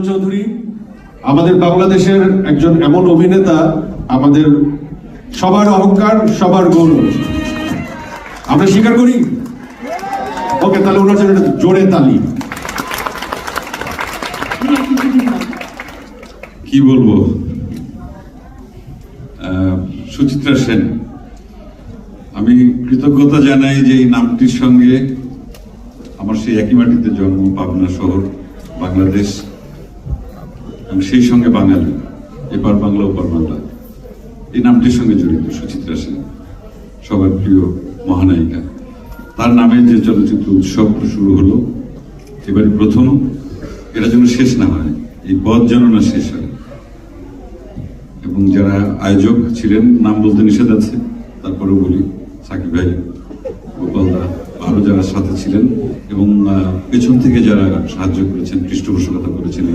চৌধুরী আমাদের বাংলাদেশের একজন এমন অভিনেতা, আমাদের সবার অহংকার, সবার গৌরব। আমরা স্বীকার করি। ওকে, তাহলে ওনার জন্য জোরে তালি। কি বলবো, সুচিত্রা সেন, আমি কৃতজ্ঞতা জানাই যে এই নামটির সঙ্গে আমার সেই একই মাটিতে জন্ম, পাবনা শহর, বাংলাদেশ, এবং সেই সঙ্গে বাঙালি, এপার বাংলা ওপার বাংলা, এই নামটির সঙ্গে জড়িত সুচিত্রা সেন, সবার প্রিয় মহানায়িকা। তার নামে যে চলচ্চিত্র উৎসব শুরু হলো, এবারে প্রথম, এটা যেন শেষ না হয়, এই পথ যেন না শেষ হয়। এবং যারা আয়োজক ছিলেন, নাম বলতে নিষেধ আছে, তারপরেও বলি, সাকিব ভাই, গোপালদা, আরো যারা সাথে ছিলেন, এবং পেছন থেকে যারা সাহায্য করেছেন, পৃষ্ঠপোষকতা করেছেন